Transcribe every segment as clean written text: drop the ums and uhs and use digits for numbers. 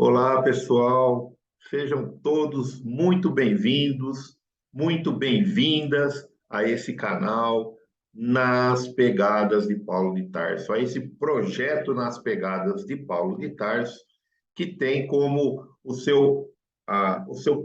Olá, pessoal. Sejam todos muito bem-vindos, muito bem-vindas a esse canal Nas Pegadas de Paulo de Tarso, a esse projeto Nas Pegadas de Paulo de Tarso, que tem como o seu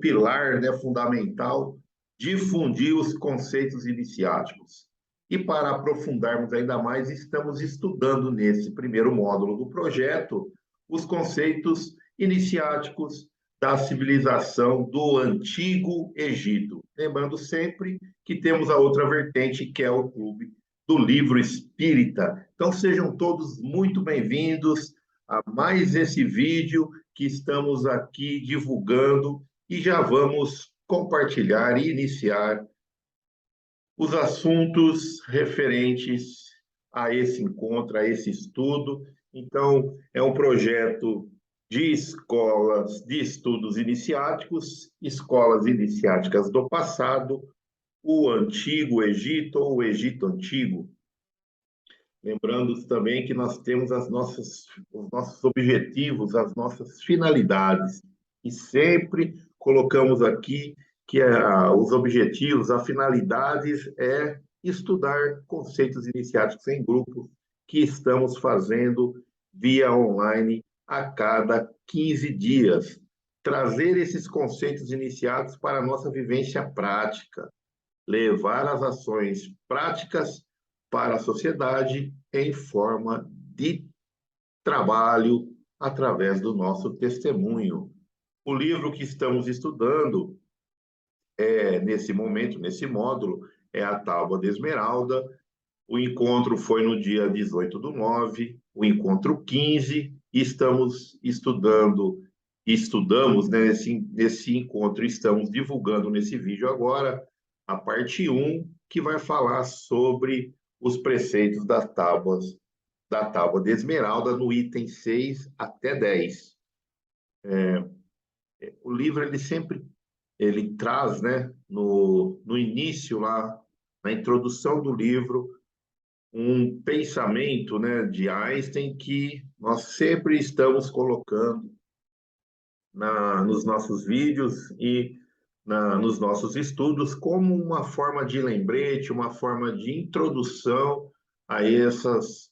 pilar, né, fundamental difundir os conceitos iniciáticos. E para aprofundarmos ainda mais, estamos estudando nesse primeiro módulo do projeto os conceitos iniciáticos da civilização do Antigo Egito. Lembrando sempre que temos a outra vertente, que é o Clube do Livro Espírita. Então, sejam todos muito bem-vindos a mais esse vídeo que estamos aqui divulgando e já vamos compartilhar e iniciar os assuntos referentes a esse encontro, a esse estudo. Então, é um projeto de escolas de estudos iniciáticos, escolas iniciáticas do passado, o Antigo Egito ou o Egito Antigo. Lembrando também que nós temos os nossos objetivos, as nossas finalidades, e sempre colocamos aqui que os objetivos, as finalidades é estudar conceitos iniciáticos em grupo, que estamos fazendo via online a cada 15 dias. Trazer esses conceitos iniciados para a nossa vivência prática, levar as ações práticas para a sociedade em forma de trabalho através do nosso testemunho. O livro que estamos estudando nesse momento, nesse módulo, é a Tábua de Esmeralda. O encontro foi no dia 18/9, o encontro 15, e estudamos, né, nesse encontro, estamos divulgando nesse vídeo agora a parte 1, que vai falar sobre os preceitos da Tábua de Esmeralda, no item 6 até 10. O livro, ele traz, né, no início, lá, na introdução do livro, um pensamento, né, de Einstein que nós sempre estamos colocando nos nossos vídeos e nos nossos estudos como uma forma de lembrete, uma forma de introdução a esses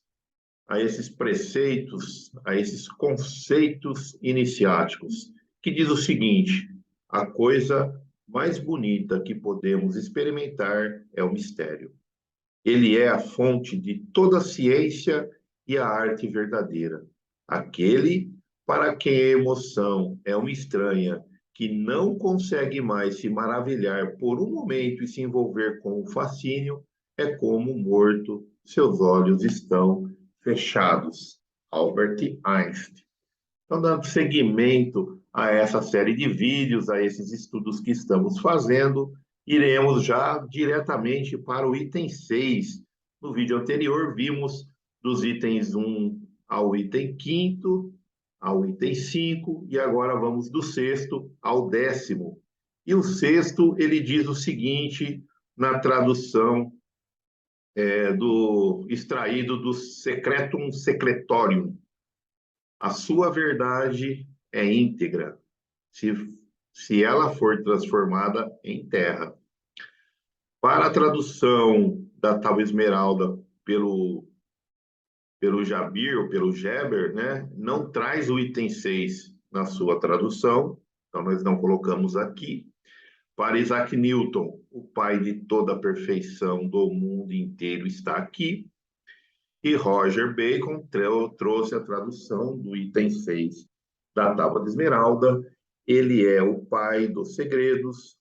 preceitos, a esses conceitos iniciáticos, que diz o seguinte: a coisa mais bonita que podemos experimentar é o mistério. Ele é a fonte de toda a ciência e a arte verdadeira. Aquele para quem a emoção é uma estranha, que não consegue mais se maravilhar por um momento e se envolver com o fascínio, é como morto, seus olhos estão fechados. Albert Einstein. Então, dando seguimento a essa série de vídeos, a esses estudos que estamos fazendo, iremos já diretamente para o item 6. No vídeo anterior, vimos dos itens 1 ao item 5º, ao item 5, e agora vamos do 6º ao 10º. E o 6º, ele diz o seguinte, na tradução extraído do Secretum Secretorium: a sua verdade é íntegra, se, se ela for transformada em terra. Para a tradução da Tábua Esmeralda pelo Jabir ou pelo Geber, né, não traz o item 6 na sua tradução, então nós não colocamos aqui. Para Isaac Newton, o pai de toda a perfeição do mundo inteiro está aqui. E Roger Bacon trouxe a tradução do item 6 da Tábua de Esmeralda. Ele é o pai dos segredos,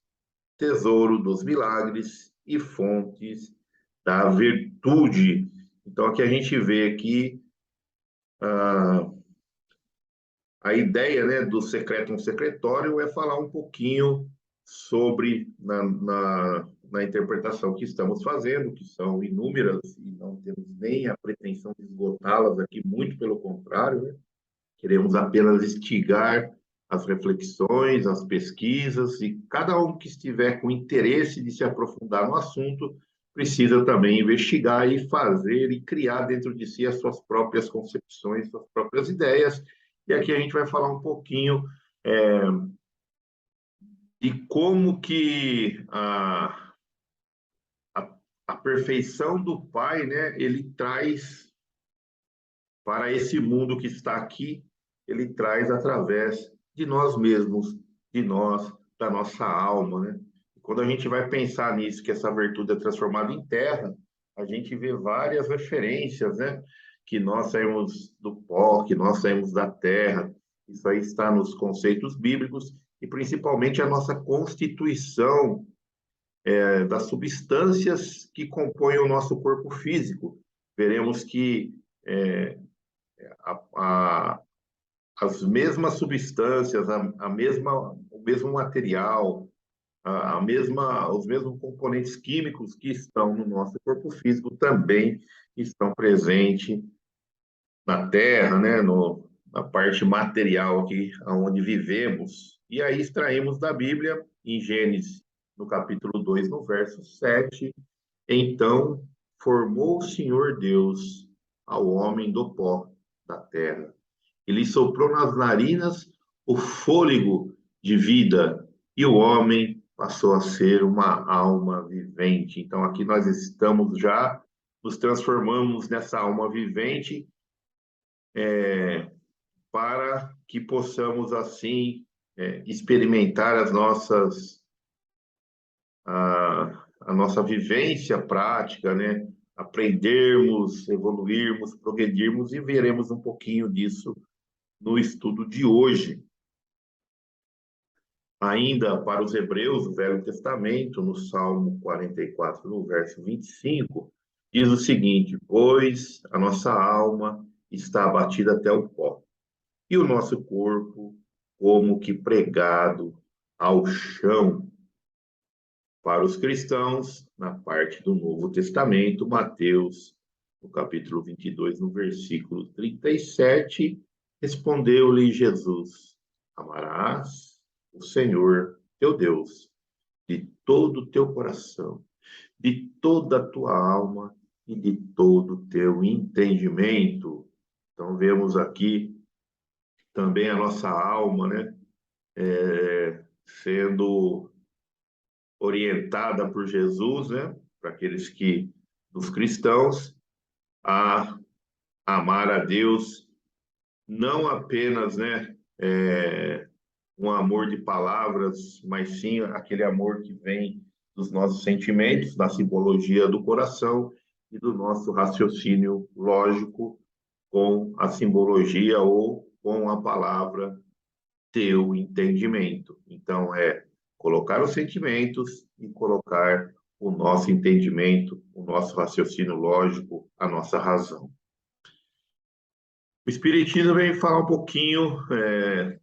tesouro dos milagres e fontes da virtude. Então, aqui a gente vê aqui a ideia, né, do Secretum Secretorium é falar um pouquinho sobre, na interpretação que estamos fazendo, que são inúmeras, e não temos nem a pretensão de esgotá-las aqui, muito pelo contrário, né? Queremos apenas instigar as reflexões, as pesquisas, e cada um que estiver com interesse de se aprofundar no assunto precisa também investigar e fazer e criar dentro de si as suas próprias concepções, suas próprias ideias, E aqui a gente vai falar um pouquinho é, de como que a, a perfeição do Pai, né, ele traz para esse mundo que está aqui, ele traz através de nós mesmos, de nós, da nossa alma, né? Quando a gente vai pensar nisso, que essa virtude é transformada em terra, a gente vê várias referências, né? Que nós saímos do pó, que nós saímos da terra. Isso aí está nos conceitos bíblicos e principalmente a nossa constituição das substâncias que compõem o nosso corpo físico. Veremos que é, a, a, as mesmas substâncias, o mesmo material, os mesmos componentes químicos que estão no nosso corpo físico também estão presentes na Terra, né, na parte material aqui, onde vivemos. E aí extraímos da Bíblia, em Gênesis, no capítulo 2, no verso 7, então formou o Senhor Deus ao homem do pó da terra. Ele soprou nas narinas o fôlego de vida e o homem passou a ser uma alma vivente. Então, aqui nós estamos já, nos transformamos nessa alma vivente para que possamos, assim, experimentar a nossa vivência prática, né? Aprendermos, evoluirmos, progredirmos e veremos um pouquinho disso no estudo de hoje. Ainda para os Hebreus, o Velho Testamento, no Salmo 44, no verso 25, diz o seguinte: pois a nossa alma está abatida até o pó, e o nosso corpo como que pregado ao chão. Para os cristãos, na parte do Novo Testamento, Mateus, no capítulo 22, no versículo 37, respondeu-lhe Jesus: amarás o Senhor teu Deus de todo o teu coração, de toda a tua alma e de todo o teu entendimento. Então, vemos aqui também a nossa alma, né, sendo orientada por Jesus, né, para aqueles que, dos cristãos, a amar a Deus, não apenas, né, um amor de palavras, mas sim aquele amor que vem dos nossos sentimentos, da simbologia do coração e do nosso raciocínio lógico com a simbologia ou com a palavra teu entendimento. Então, colocar os sentimentos e colocar o nosso entendimento, o nosso raciocínio lógico, a nossa razão. O Espiritismo vem falar um pouquinho,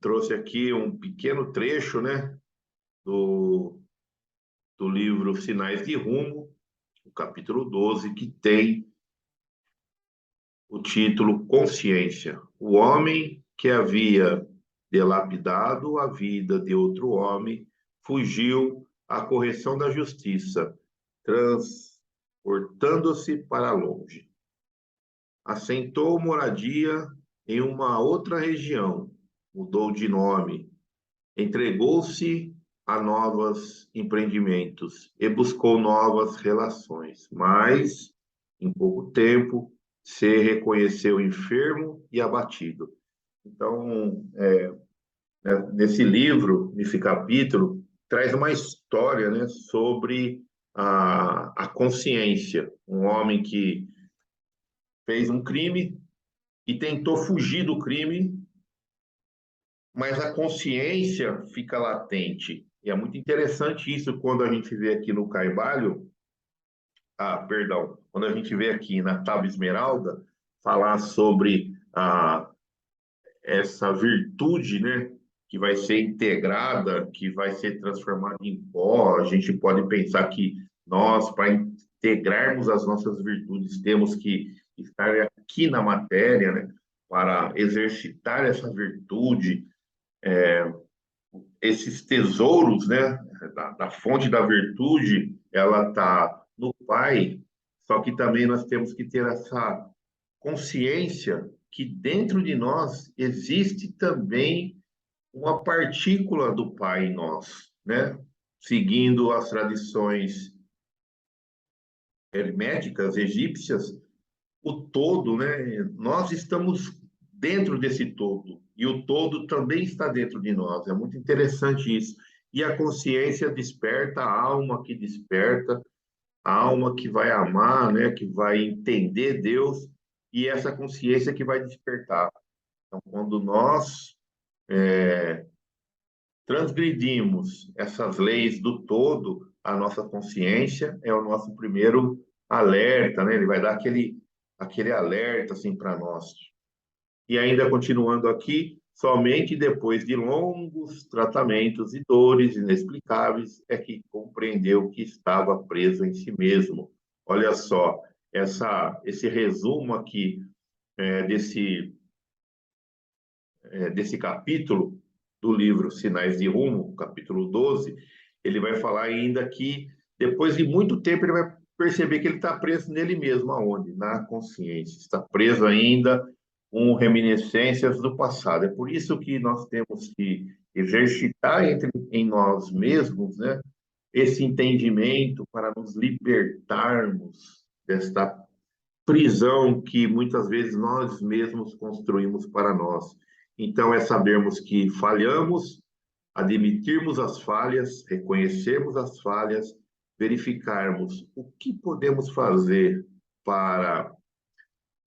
trouxe aqui um pequeno trecho, né, do, do livro Sinais de Rumo, o capítulo 12, que tem o título Consciência. O homem que havia delapidado a vida de outro homem fugiu à correção da justiça, transportando-se para longe. Assentou moradia em uma outra região, mudou de nome, entregou-se a novos empreendimentos e buscou novas relações, mas, em pouco tempo, se reconheceu enfermo e abatido. Então, nesse livro, nesse capítulo, traz uma história, né, sobre a consciência. Um homem que fez um crime e tentou fugir do crime, mas a consciência fica latente. E é muito interessante isso quando a gente vê aqui no Carvalho, perdão, quando a gente vê aqui na Tábua Esmeralda, falar sobre essa virtude, né, que vai ser integrada, que vai ser transformada em pó. A gente pode pensar que nós, para integrarmos as nossas virtudes, temos que estar aqui na matéria, né, para exercitar essa virtude, esses tesouros, né, da fonte da virtude, ela está no Pai, só que também nós temos que ter essa consciência que dentro de nós existe também uma partícula do Pai em nós, né? Seguindo as tradições herméticas egípcias, o todo, né? Nós estamos dentro desse todo e o todo também está dentro de nós. É muito interessante isso. E a consciência desperta, a alma que desperta, a alma que vai amar, né? Que vai entender Deus e essa consciência que vai despertar. Então, quando nós transgredimos essas leis do todo, a nossa consciência é o nosso primeiro alerta, né? Ele vai dar aquele alerta assim para nós. E ainda continuando aqui, somente depois de longos tratamentos e dores inexplicáveis é que compreendeu que estava preso em si mesmo. Olha só, esse resumo aqui desse capítulo do livro Sinais de Rumo, capítulo 12, ele vai falar ainda que depois de muito tempo ele vai perceber que ele está preso nele mesmo, aonde? Na consciência. Está preso ainda com reminiscências do passado. É por isso que nós temos que exercitar em nós mesmos, né, esse entendimento para nos libertarmos desta prisão que muitas vezes nós mesmos construímos para nós. Então, é sabermos que falhamos, admitirmos as falhas, reconhecermos as falhas, verificarmos o que podemos fazer para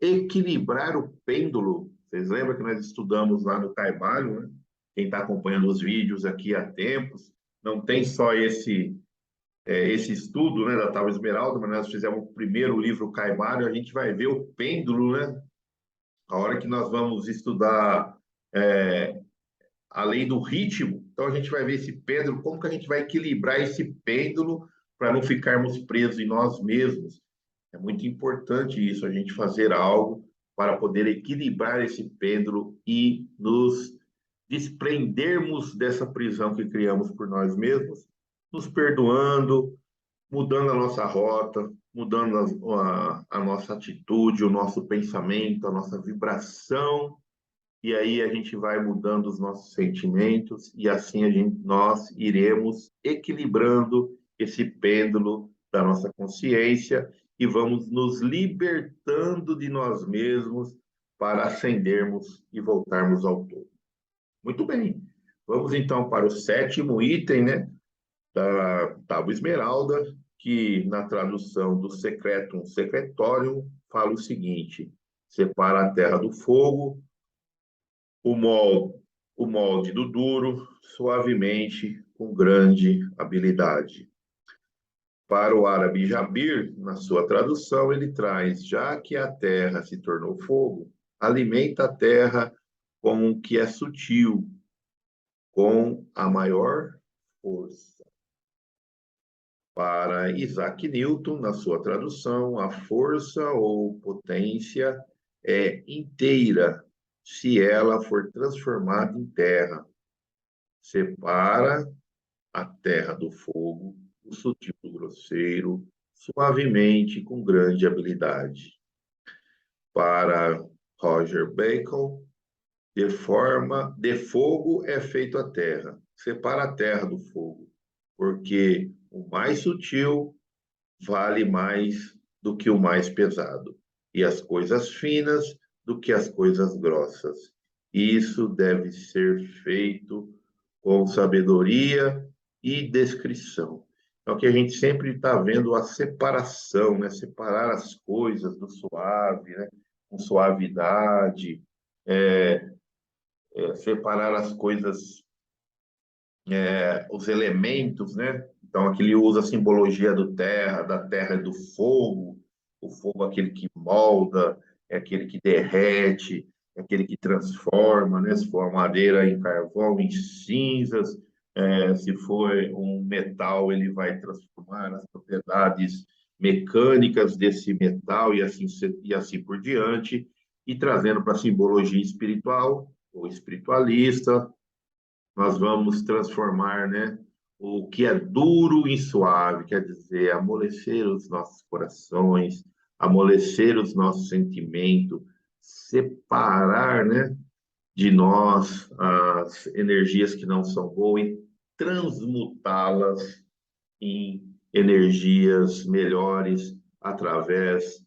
equilibrar o pêndulo. Vocês lembram que nós estudamos lá no Carvalho, né? Quem está acompanhando os vídeos aqui há tempos, não tem só esse estudo, né, da Tábua Esmeralda, mas nós fizemos o primeiro livro Caimário, a gente vai ver o pêndulo, né? A hora que nós vamos estudar é, a lei do ritmo, então a gente vai ver esse pêndulo, como que a gente vai equilibrar esse pêndulo para não ficarmos presos em nós mesmos. É muito importante isso, a gente fazer algo para poder equilibrar esse pêndulo e nos desprendermos dessa prisão que criamos por nós mesmos, nos perdoando, mudando a nossa rota, mudando a nossa atitude, o nosso pensamento, a nossa vibração, e aí a gente vai mudando os nossos sentimentos, e assim nós iremos equilibrando esse pêndulo da nossa consciência e vamos nos libertando de nós mesmos para ascendermos e voltarmos ao todo. Muito bem, vamos então para o sétimo item, né? Da Tábua Esmeralda, que na tradução do Secretum Secretorium fala o seguinte: separa a terra do fogo, o molde do duro, suavemente, com grande habilidade. Para o árabe Jabir, na sua tradução, ele traz: já que a terra se tornou fogo, alimenta a terra com o que é sutil, com a maior força. Para Isaac Newton, na sua tradução, a força ou potência é inteira se ela for transformada em terra. Separa a terra do fogo, o sutil do grosseiro, suavemente, com grande habilidade. Para Roger Bacon, de fogo é feito a terra. Separa a terra do fogo, porque o mais sutil vale mais do que o mais pesado, e as coisas finas do que as coisas grossas. Isso deve ser feito com sabedoria e descrição. Então, que a gente sempre está vendo a separação, né? Separar as coisas do suave, né? Com suavidade, separar as coisas, os elementos, né? Então, aqui ele usa a simbologia da terra e do fogo. O fogo é aquele que molda, é aquele que derrete, é aquele que transforma, né? Se for a madeira em carvão, em cinzas, se for um metal, ele vai transformar as propriedades mecânicas desse metal e assim por diante, e trazendo para a simbologia espiritual ou espiritualista, nós vamos transformar, né, o que é duro em suave, quer dizer, amolecer os nossos corações, amolecer os nossos sentimentos, separar, né, de nós as energias que não são boas e transmutá-las em energias melhores através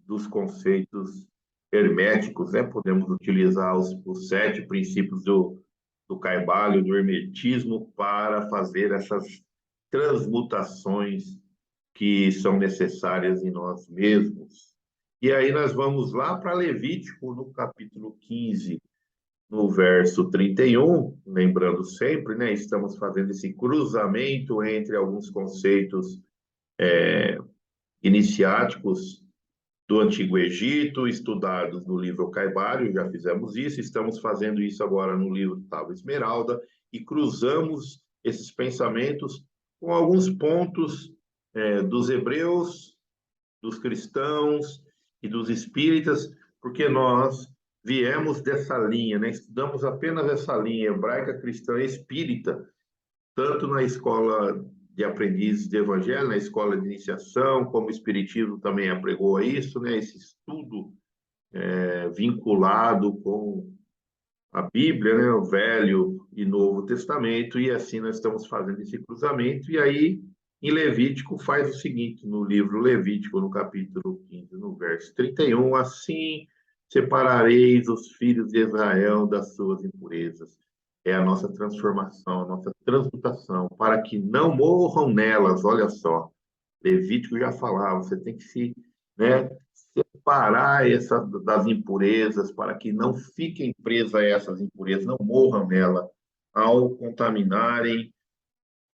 dos conceitos herméticos, né? Podemos utilizar os 7 princípios do Kaivalho, do hermetismo, para fazer essas transmutações que são necessárias em nós mesmos. E aí nós vamos lá para Levítico, no capítulo 15, no verso 31, lembrando sempre, né, estamos fazendo esse cruzamento entre alguns conceitos iniciáticos do Antigo Egito, estudados no livro Caibário, já fizemos isso, estamos fazendo isso agora no livro Tábua Esmeralda, e cruzamos esses pensamentos com alguns pontos dos hebreus, dos cristãos e dos espíritas, porque nós viemos dessa linha, né? Estudamos apenas essa linha hebraica, cristã e espírita, tanto na escola de aprendizes de evangelho, na escola de iniciação, como o espiritismo também apregou a isso, né? Esse estudo vinculado com a Bíblia, né? O Velho e Novo Testamento, e assim nós estamos fazendo esse cruzamento, e aí em Levítico faz o seguinte, no livro Levítico, no capítulo 15, no verso 31, assim separareis os filhos de Israel das suas impurezas. É a nossa transformação, a nossa transmutação, para que não morram nelas, olha só. Levítico já falava, você tem que se, né, separar das impurezas, para que não fiquem presas a essas impurezas, não morram nela, ao contaminarem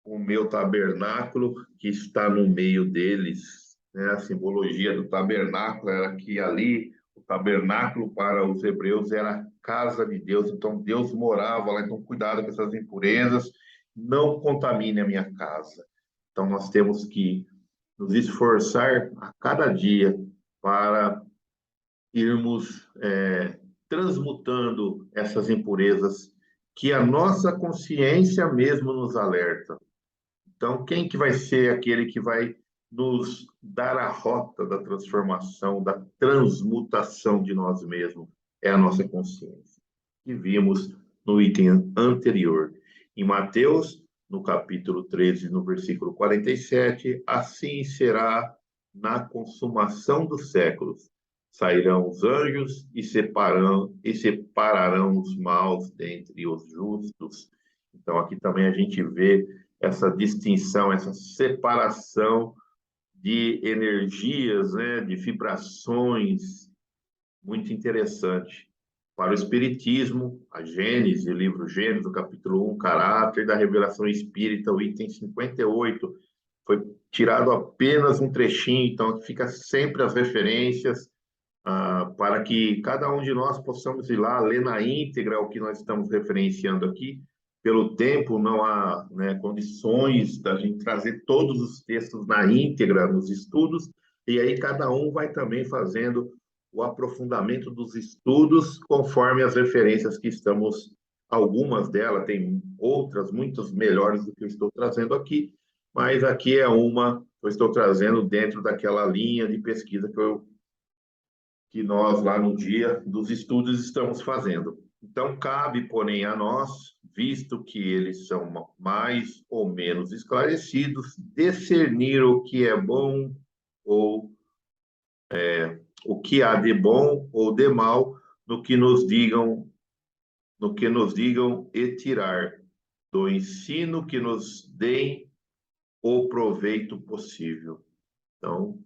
o meu tabernáculo que está no meio deles. Né? A simbologia do tabernáculo era que ali, o tabernáculo para os hebreus era a casa de Deus, então Deus morava lá, então cuidado com essas impurezas, não contamine a minha casa. Então nós temos que nos esforçar a cada dia para irmos transmutando essas impurezas que a nossa consciência mesmo nos alerta. Então, quem que vai ser aquele que vai nos dar a rota da transformação, da transmutação de nós mesmos? É a nossa consciência, que vimos no item anterior. Em Mateus, no capítulo 13, no versículo 47, assim será na consumação dos séculos. Sairão os anjos e separarão os maus dentre os justos. Então, aqui também a gente vê essa distinção, essa separação de energias, né, de vibrações, muito interessante. Para o Espiritismo, a Gênese, o livro Gênesis, o capítulo 1, Caráter da Revelação Espírita, o item 58, foi tirado apenas um trechinho, então fica sempre as referências, para que cada um de nós possamos ir lá, ler na íntegra o que nós estamos referenciando aqui. Pelo tempo, não há, né, condições da gente trazer todos os textos na íntegra nos estudos, e aí cada um vai também fazendo o aprofundamento dos estudos conforme as referências que estamos, algumas delas, tem outras, muitas melhores do que eu estou trazendo aqui, mas aqui é uma que eu estou trazendo dentro daquela linha de pesquisa que nós, lá no dia dos estudos, estamos fazendo. Então, cabe, porém, a nós, visto que eles são mais ou menos esclarecidos, discernir o que é bom ou o que há de bom ou de mal no que nos digam, e tirar do ensino que nos deem o proveito possível. Então,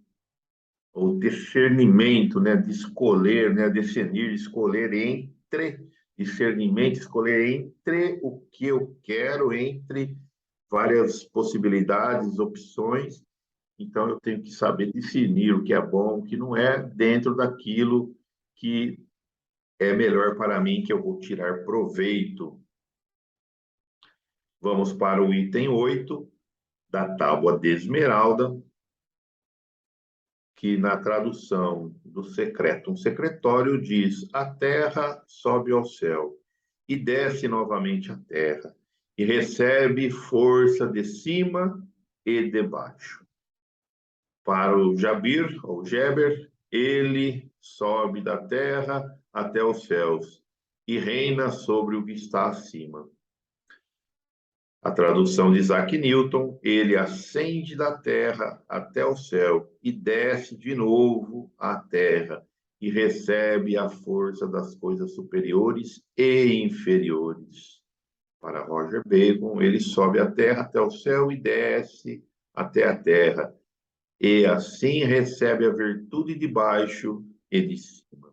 o discernimento, né, de escolher, né, discernir, escolher entre, discernimento, escolher entre o que eu quero, entre várias possibilidades, opções. Então, eu tenho que saber discernir o que é bom, o que não é, dentro daquilo que é melhor para mim, que eu vou tirar proveito. Vamos para o item 8 da Tábua de Esmeralda, que na tradução do secreto, um secretório diz: a terra sobe ao céu e desce novamente à terra, e recebe força de cima e de baixo. Para o Jabir, ou Geber, ele sobe da terra até os céus e reina sobre o que está acima. A tradução de Isaac Newton: ele ascende da terra até o céu e desce de novo à terra e recebe a força das coisas superiores e inferiores. Para Roger Bacon, ele sobe a terra até o céu e desce até a terra, e assim recebe a virtude de baixo e de cima.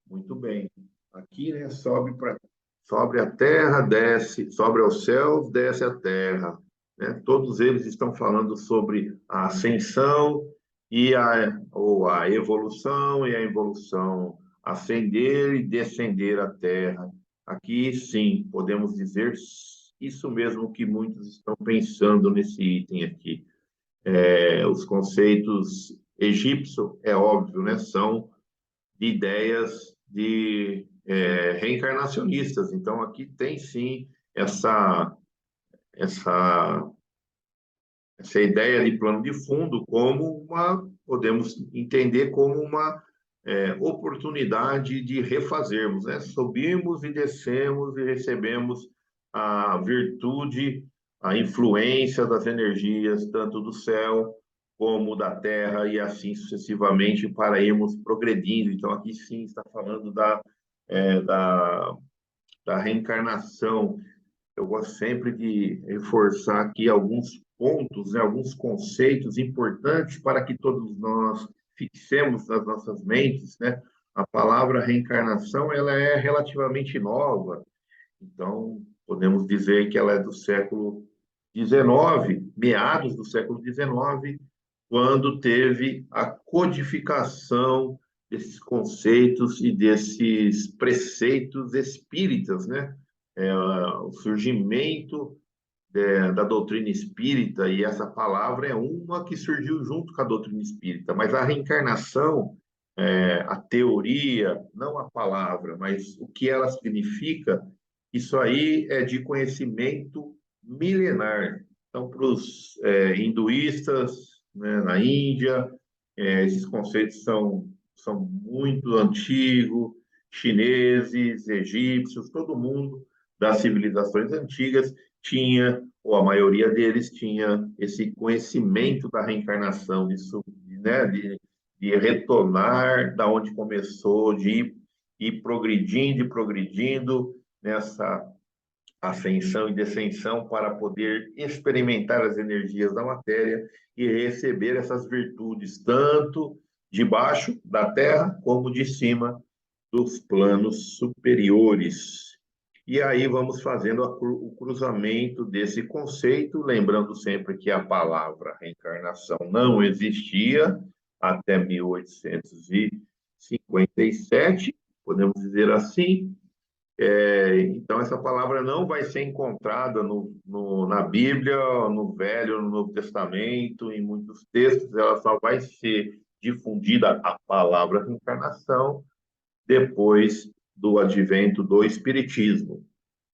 Muito bem. Aqui, né, sobe a terra, desce, sobe aos céus, desce a terra. Né? Todos eles estão falando sobre a ascensão ou a evolução e a involução, ascender e descender a terra. Aqui, sim, podemos dizer isso mesmo que muitos estão pensando nesse item aqui. Os conceitos egípcios, é óbvio, né, são de ideias de reencarnacionistas. Então, aqui tem sim essa, essa ideia de plano de fundo como podemos entender como uma oportunidade de refazermos, né? Subimos e descemos e recebemos a virtude, a influência das energias, tanto do céu como da terra, e assim sucessivamente, para irmos progredindo. Então, aqui sim está falando é, da, da reencarnação. Eu gosto sempre de reforçar aqui alguns pontos, né, alguns conceitos importantes para que todos nós fixemos nas nossas mentes, né? A palavra reencarnação, ela é relativamente nova, então podemos dizer que ela é do século XIX, meados do século XIX, quando teve a codificação desses conceitos e desses preceitos espíritas, né? O surgimento da doutrina espírita, e essa palavra é uma que surgiu junto com a doutrina espírita, mas a reencarnação, a teoria, não a palavra, mas o que ela significa, isso aí é de conhecimento milenar. Então, para os hinduístas, né, na Índia, esses conceitos são muito antigos, chineses, egípcios, todo mundo das civilizações antigas tinha, ou a maioria deles tinha, esse conhecimento da reencarnação, né, de retornar da onde começou, de ir progredindo e progredindo nessa ascensão e descensão para poder experimentar as energias da matéria e receber essas virtudes, tanto de baixo da terra como de cima dos planos superiores. E aí vamos fazendo o cruzamento desse conceito, lembrando sempre que a palavra reencarnação não existia até 1857, podemos dizer assim. Então, essa palavra não vai ser encontrada na Bíblia, no Velho, no Novo Testamento, em muitos textos, ela só vai ser difundida, a palavra reencarnação, depois do advento do Espiritismo.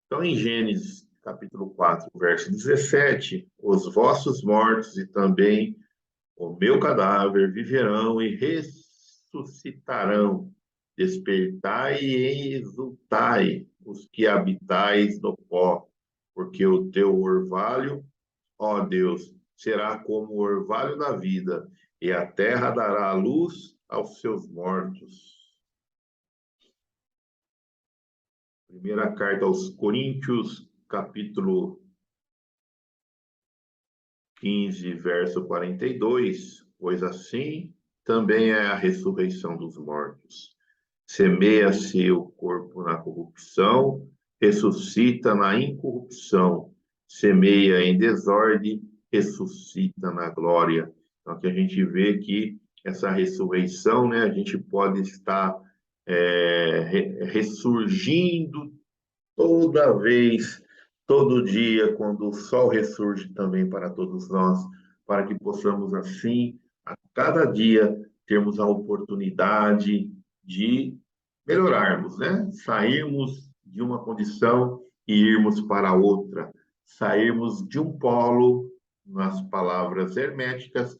Então, em Gênesis, capítulo 4, verso 17, os vossos mortos e também o meu cadáver viverão e ressuscitarão. Despertai e exultai, os que habitais no pó, porque o teu orvalho, ó Deus, será como o orvalho da vida, e a terra dará luz aos seus mortos. Primeira carta aos Coríntios, capítulo 15, verso 42, pois assim também é a ressurreição dos mortos. Semeia-se o corpo na corrupção, ressuscita na incorrupção. Semeia em desordem, ressuscita na glória. Então, aqui a gente vê que essa ressurreição, né, a gente pode estar ressurgindo toda vez, todo dia, quando o sol ressurge também para todos nós, para que possamos, assim, a cada dia, termos a oportunidade de melhorarmos, né? Sairmos de uma condição e irmos para outra, sairmos de um polo, nas palavras herméticas,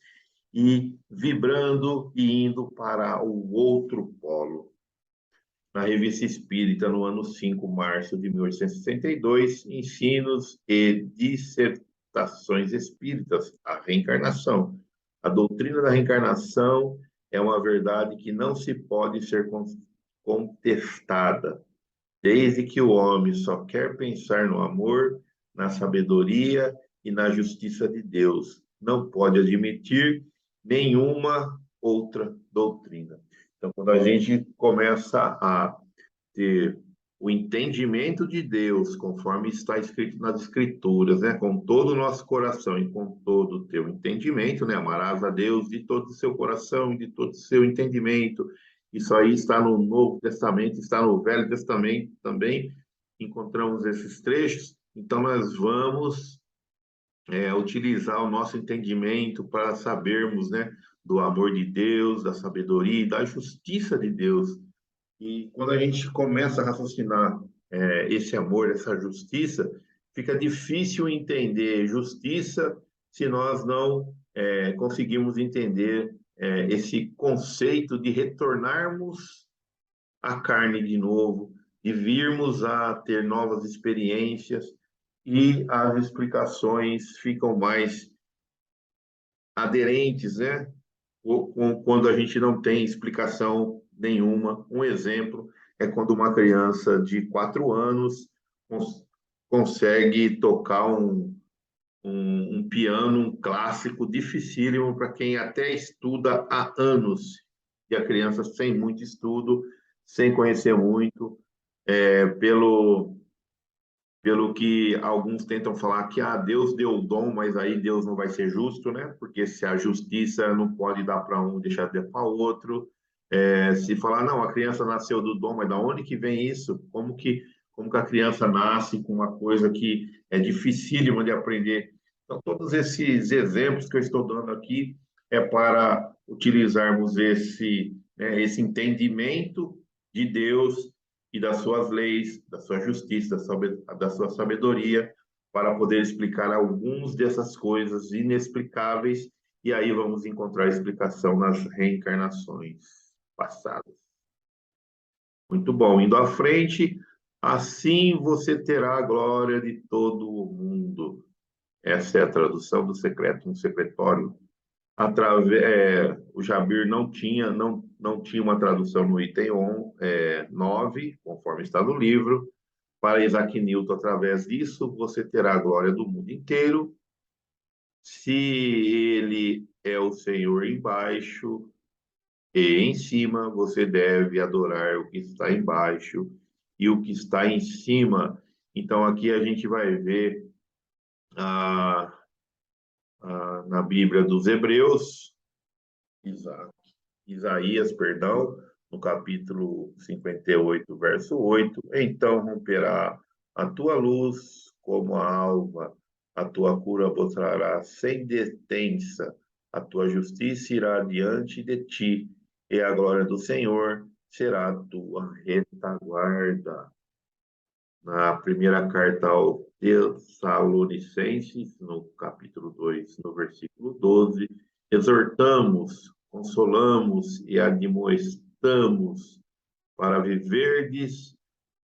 e vibrando e indo para o outro polo. Na Revista Espírita, no ano 5 de março de 1862, Ensinos e Dissertações Espíritas, a reencarnação. A doutrina da reencarnação é uma verdade que não se pode ser contestada, desde que o homem só quer pensar no amor, na sabedoria e na justiça de Deus. Não pode admitir nenhuma outra doutrina. Então, quando a gente começa a ter o entendimento de Deus, conforme está escrito nas Escrituras, né? Com todo o nosso coração e com todo o teu entendimento, né? Amarás a Deus de todo o seu coração e de todo o seu entendimento. Isso aí está no Novo Testamento, está no Velho Testamento também. Encontramos esses trechos. Então, nós vamos utilizar o nosso entendimento para sabermos, né, do amor de Deus, da sabedoria e da justiça de Deus. E quando a gente começa a raciocinar esse amor, essa justiça, fica difícil entender justiça se nós não conseguirmos entender esse conceito de retornarmos à carne de novo, de virmos a ter novas experiências, e as explicações ficam mais aderentes, né? Quando a gente não tem explicação nenhuma. Um exemplo é quando uma criança de 4 anos consegue tocar um piano, um clássico dificílimo para quem até estuda há anos. E a criança sem muito estudo, sem conhecer muito, pelo que alguns tentam falar que Deus deu o dom, mas aí Deus não vai ser justo, né? Porque se a justiça não pode dar para um, deixar de dar para outro. Se falar, não, a criança nasceu do dom, mas da onde que vem isso? Como que a criança nasce com uma coisa que é dificílima de aprender? Então, todos esses exemplos que eu estou dando aqui é para utilizarmos esse entendimento de Deus e das suas leis, da sua justiça, da sua sabedoria, para poder explicar algumas dessas coisas inexplicáveis, e aí vamos encontrar explicação nas reencarnações passadas. Muito bom. Indo à frente, assim você terá a glória de todo o mundo. Essa é a tradução do secreto no secretório. O Jabir não tinha uma tradução no item 9, conforme está no livro. Para Isaac Newton, através disso, você terá a glória do mundo inteiro. Se ele é o Senhor embaixo e em cima, você deve adorar o que está embaixo e o que está em cima. Então, aqui a gente vai ver na Bíblia dos Hebreus, Isaías, perdão, no capítulo 58, verso 8: então romperá a tua luz como a alva, a tua cura mostrará sem detença, a tua justiça irá diante de ti, e a glória do Senhor será a tua retaguarda. Na primeira carta aos Tessalonicenses, no capítulo 2, no versículo 12, exortamos, consolamos e admoestamos para viverdes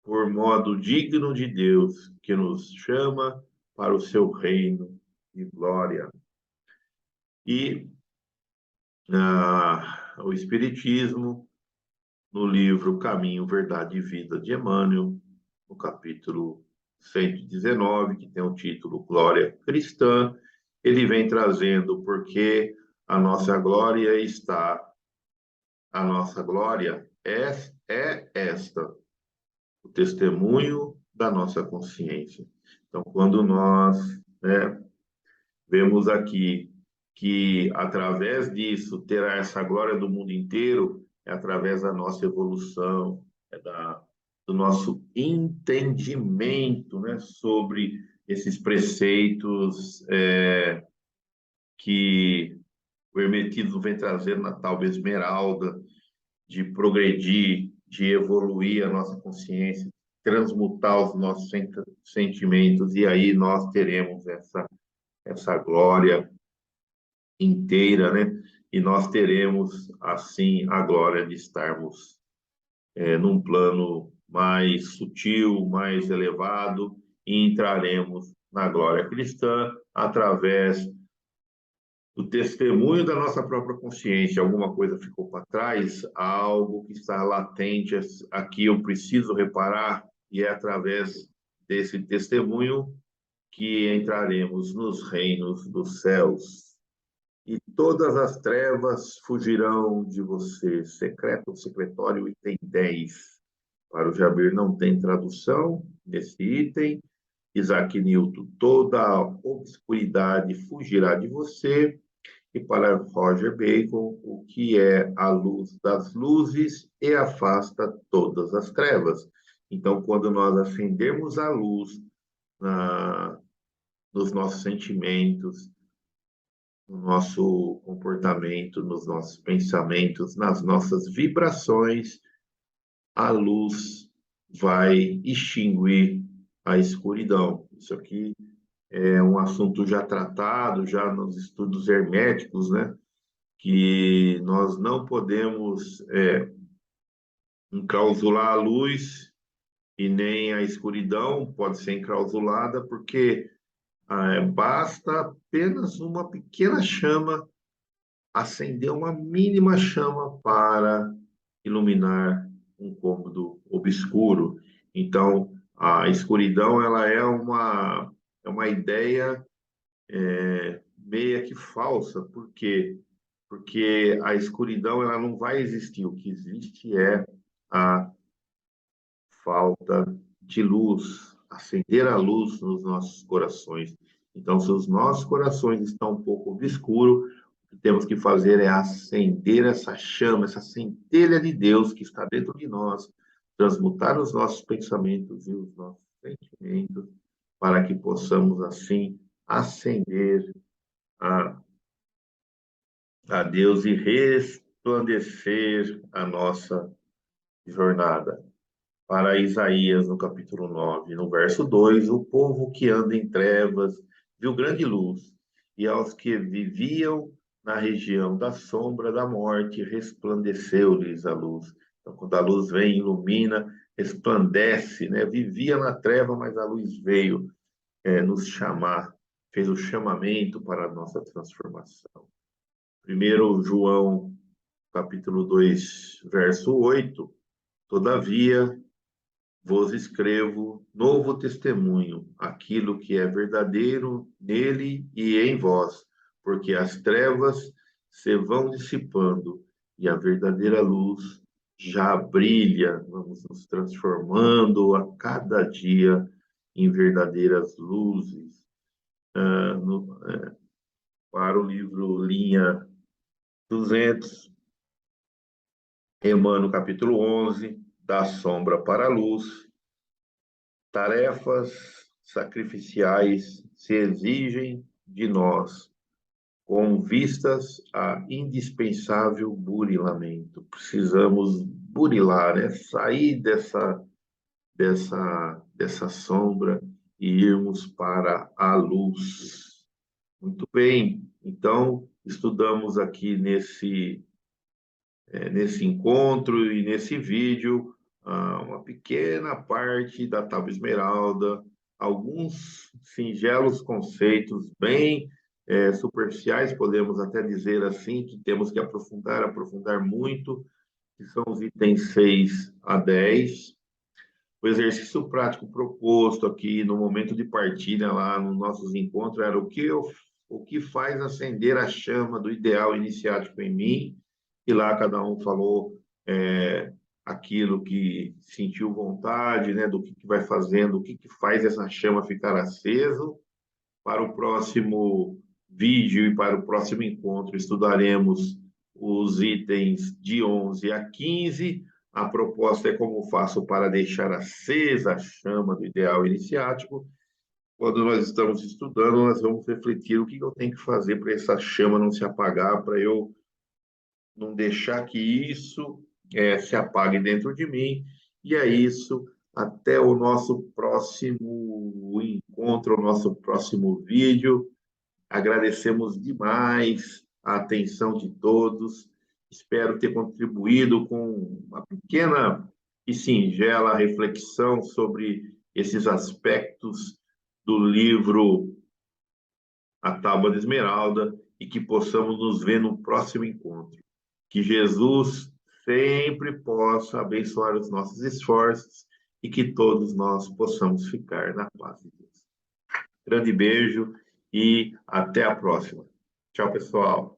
por modo digno de Deus, que nos chama para o seu reino de glória. E o Espiritismo, no livro Caminho, Verdade e Vida de Emmanuel, no capítulo 119, que tem o título Glória Cristã, ele vem trazendo porque a nossa glória é esta, o testemunho da nossa consciência. Então, quando nós, vemos aqui que através disso terá essa glória do mundo inteiro, é através da nossa evolução, do nosso entendimento, né, sobre esses preceitos que o Hermetismo vem trazendo na tal esmeralda, de progredir, de evoluir a nossa consciência, transmutar os nossos sentimentos, e aí nós teremos essa glória inteira, né? e nós teremos, assim, a glória de estarmos num plano mais sutil, mais elevado, e entraremos na glória cristã através do testemunho da nossa própria consciência. Alguma coisa ficou para trás, algo que está latente aqui eu preciso reparar, e é através desse testemunho que entraremos nos reinos dos céus. E todas as trevas fugirão de você. Secreto, secretório, item 10. Para o Jabir não tem tradução nesse item. Isaac Newton, toda a obscuridade fugirá de você. E para Roger Bacon, o que é a luz das luzes e afasta todas as trevas. Então, quando nós acendermos a luz nos nossos sentimentos, no nosso comportamento, nos nossos pensamentos, nas nossas vibrações, a luz vai extinguir a escuridão. Isso aqui é um assunto já tratado, já nos estudos herméticos, né? Que nós não podemos enclausular a luz e nem a escuridão pode ser enclausulada, porque basta apenas uma pequena chama acender, uma mínima chama para iluminar um cômodo obscuro. Então, a escuridão ela é uma ideia meia que falsa. Por quê? Porque a escuridão ela não vai existir. O que existe é a falta de luz, acender a luz nos nossos corações. Então, se os nossos corações estão um pouco obscuros, o que temos que fazer é acender essa chama, essa centelha de Deus que está dentro de nós, transmutar os nossos pensamentos e os nossos sentimentos, para que possamos, assim, acender a, a Deus e resplandecer a nossa jornada. Para Isaías, no capítulo 9, no verso 2, o povo que anda em trevas viu grande luz, e aos que viviam na região da sombra da morte, resplandeceu-lhes a luz. Então, quando a luz vem, ilumina, resplandece, né? Vivia na treva, mas a luz veio nos chamar, fez o chamamento para a nossa transformação. Primeiro João, capítulo 2, verso 8, todavia vos escrevo novo testemunho, aquilo que é verdadeiro nele e em vós, porque as trevas se vão dissipando e a verdadeira luz já brilha. Vamos nos transformando a cada dia em verdadeiras luzes. Para o livro Linha 200, Emmanuel, capítulo 11, da sombra para a luz. Tarefas sacrificiais se exigem de nós, com vistas a indispensável burilamento. Precisamos burilar, né? Sair dessa sombra e irmos para a luz. Muito bem, então estudamos aqui nesse encontro e nesse vídeo uma pequena parte da Tábua Esmeralda, alguns singelos conceitos bem superficiais, podemos até dizer assim, que temos que aprofundar muito, que são os itens 6 a 10. O exercício prático proposto aqui no momento de partilha lá nos nossos encontros era o que faz acender a chama do ideal iniciático em mim, e lá cada um falou aquilo que sentiu vontade, né, do que vai fazendo, o que faz essa chama ficar aceso. Para o próximo vídeo e para o próximo encontro, estudaremos os itens de 11 a 15. A proposta é como faço para deixar acesa a chama do ideal iniciático. Quando nós estamos estudando, nós vamos refletir o que eu tenho que fazer para essa chama não se apagar, para eu não deixar que isso se apague dentro de mim. E é isso. Até o nosso próximo encontro, o nosso próximo vídeo. Agradecemos demais a atenção de todos. Espero ter contribuído com uma pequena e singela reflexão sobre esses aspectos do livro A Tábua de Esmeralda e que possamos nos ver no próximo encontro. Que Jesus sempre possa abençoar os nossos esforços e que todos nós possamos ficar na paz de Deus. Grande beijo e até a próxima. Tchau, pessoal.